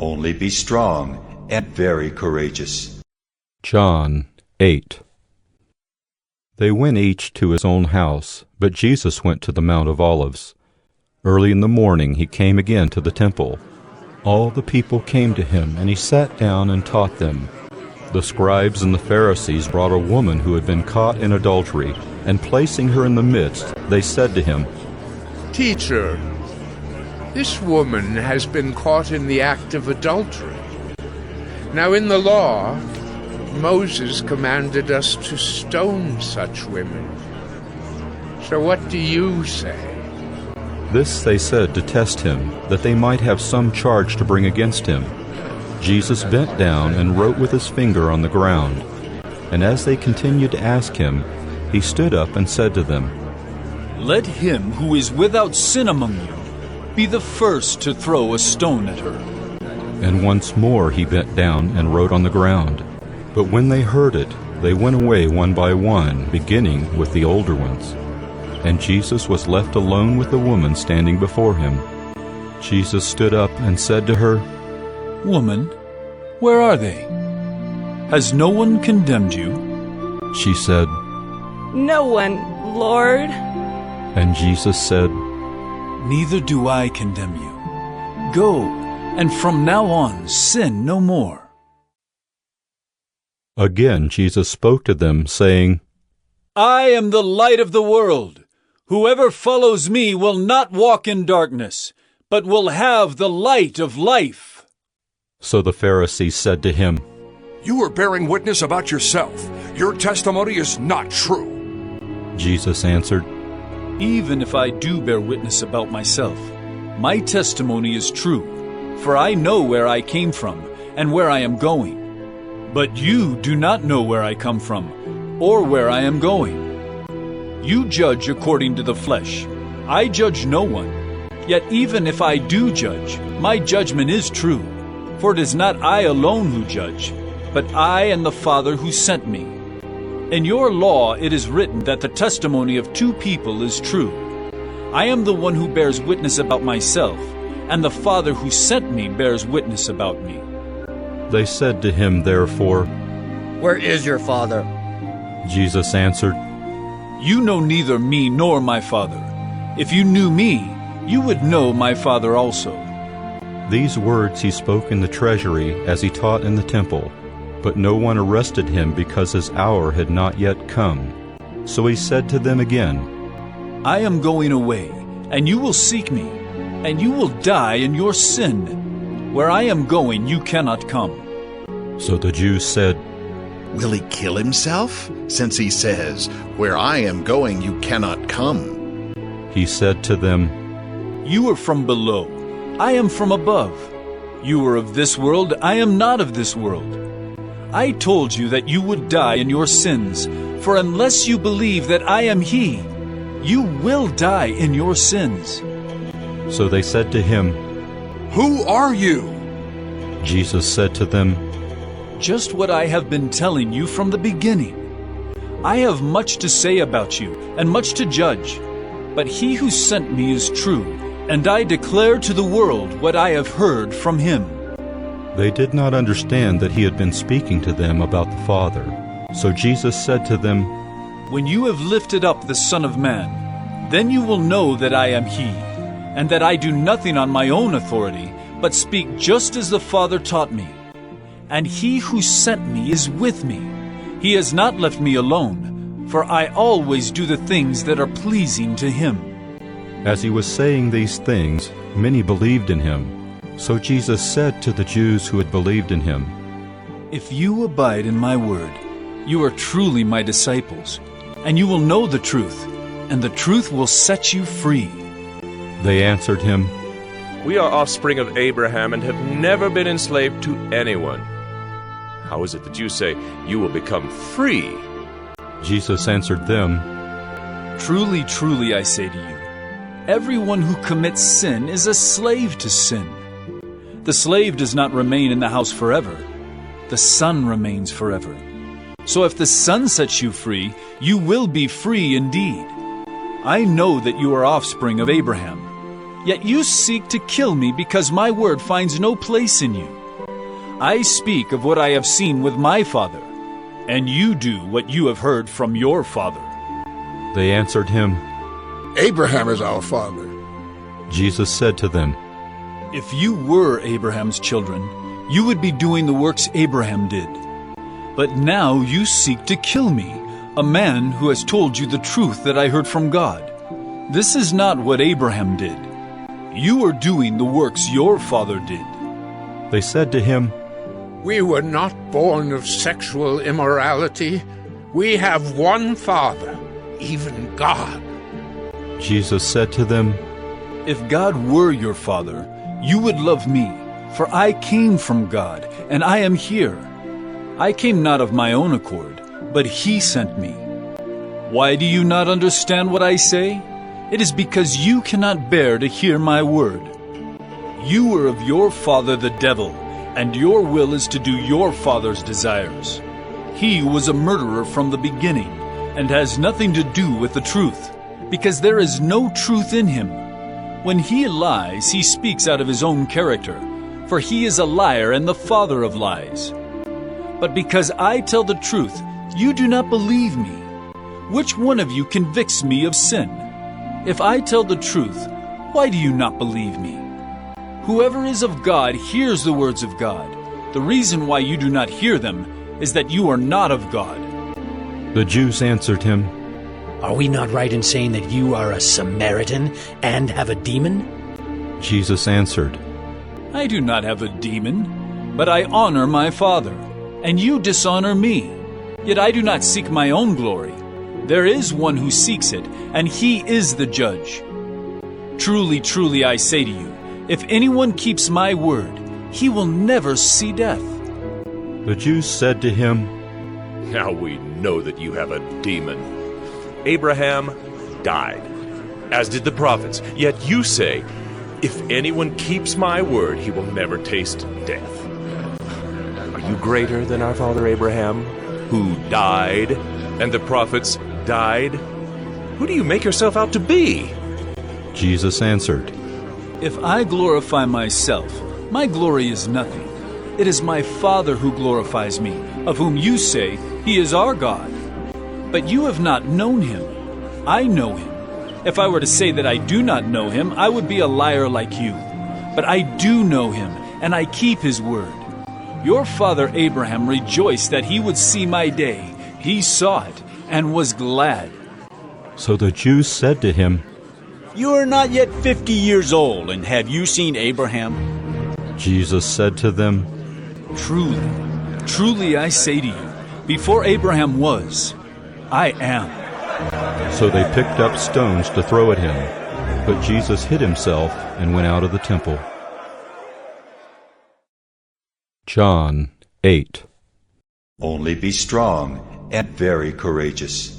Only be strong and very courageous. John 8. They went each to his own house, but Jesus went to the Mount of Olives. Early in the morning he came again to the temple. All the people came to him, and he sat down and taught them. The scribes and the Pharisees brought a woman who had been caught in adultery, and placing her in the midst, they said to him, "Teacher, this woman has been caught in the act of adultery. Now in the law, Moses commanded us to stone such women. So what do you say?" This they said to test him, that they might have some charge to bring against him. Jesus bent down and wrote with his finger on the ground. And as they continued to ask him, he stood up and said to them, "Let him who is without sin among you be the first to throw a stone at her." And once more he bent down and wrote on the ground. But when they heard it, they went away one by one, beginning with the older ones. And Jesus was left alone with the woman standing before him. Jesus stood up and said to her, "Woman, where are they? Has no one condemned you?" She said, "No one, Lord." And Jesus said, "Neither do I condemn you. Go, and from now on sin no more." Again Jesus spoke to them, saying, "I am the light of the world. Whoever follows me will not walk in darkness, but will have the light of life." So the Pharisees said to him, "You are bearing witness about yourself. Your testimony is not true." Jesus answered, "Even if I do bear witness about myself, my testimony is true, for I know where I came from and where I am going. But you do not know where I come from or where I am going. You judge according to the flesh. I judge no one. Yet even if I do judge, my judgment is true. For it is not I alone who judge, but I and the Father who sent me. In your law it is written that the testimony of two people is true. I am the one who bears witness about myself, and the Father who sent me bears witness about me." They said to him therefore, "Where is your Father?" Jesus answered, "You know neither me nor my Father. If you knew me, you would know my Father also." These words he spoke in the treasury as he taught in the temple. But no one arrested him because his hour had not yet come. So he said to them again, "I am going away, and you will seek me, and you will die in your sin. Where I am going, you cannot come." So the Jews said, "Will he kill himself, since he says, 'Where I am going, you cannot come'?" He said to them, "You are from below. I am from above. You are of this world. I am not of this world. I told you that you would die in your sins, for unless you believe that I am He, you will die in your sins." So they said to him, "Who are you?" Jesus said to them, "Just what I have been telling you from the beginning. I have much to say about you and much to judge, but He who sent me is true, and I declare to the world what I have heard from Him." They did not understand that he had been speaking to them about the Father. So Jesus said to them, "When you have lifted up the Son of Man, then you will know that I am He, and that I do nothing on my own authority, but speak just as the Father taught me. And He who sent me is with me. He has not left me alone, for I always do the things that are pleasing to Him." As he was saying these things, many believed in him. So Jesus said to the Jews who had believed in him, "If you abide in my word, you are truly my disciples, and you will know the truth, and the truth will set you free." They answered him, "We are offspring of Abraham and have never been enslaved to anyone. How is it that you say you will become free?" Jesus answered them, "Truly, truly, I say to you, everyone who commits sin is a slave to sin. The slave does not remain in the house forever. The Son remains forever. So if the Son sets you free, you will be free indeed. I know that you are offspring of Abraham. Yet you seek to kill me because my word finds no place in you. I speak of what I have seen with my father, and you do what you have heard from your father. They answered him, Abraham is our father. Jesus said to them, If you were Abraham's children, you would be doing the works Abraham did. But now you seek to kill me, a man who has told you the truth that I heard from God. This is not what Abraham did. You are doing the works your father did. They said to him, We were not born of sexual immorality. We have one Father, even God. Jesus said to them, If God were your father, you would love me, for I came from God, and I am here. I came not of my own accord, but he sent me. Why do you not understand what I say? It is because you cannot bear to hear my word. You are of your father the devil, and your will is to do your father's desires. He was a murderer from the beginning, and has nothing to do with the truth, because there is no truth in him. When he lies, he speaks out of his own character, for he is a liar and the father of lies. But because I tell the truth, you do not believe me. Which one of you convicts me of sin? If I tell the truth, why do you not believe me? Whoever is of God hears the words of God. The reason why you do not hear them is that you are not of God. The Jews answered him, Are we not right in saying that you are a Samaritan and have a demon? Jesus answered, I do not have a demon, but I honor my Father, and you dishonor me. Yet I do not seek my own glory. There is one who seeks it, and he is the judge. Truly, truly, I say to you, if anyone keeps my word, he will never see death. The Jews said to him, Now we know that you have a demon. Abraham died, as did the prophets. Yet you say, if anyone keeps my word, he will never taste death. Are you greater than our father Abraham, who died, and the prophets died? Who do you make yourself out to be? Jesus answered, If I glorify myself, my glory is nothing. It is my Father who glorifies me, of whom you say, He is our God. But you have not known Him. I know Him. If I were to say that I do not know Him, I would be a liar like you. But I do know Him, and I keep His word. Your father Abraham rejoiced that he would see my day. He saw it, and was glad. So the Jews said to him, You are not yet 50 years old, and have you seen Abraham? Jesus said to them, Truly, truly I say to you, before Abraham was, I am. So they picked up stones to throw at him. But Jesus hid himself and went out of the temple. John 8. Only be strong and very courageous.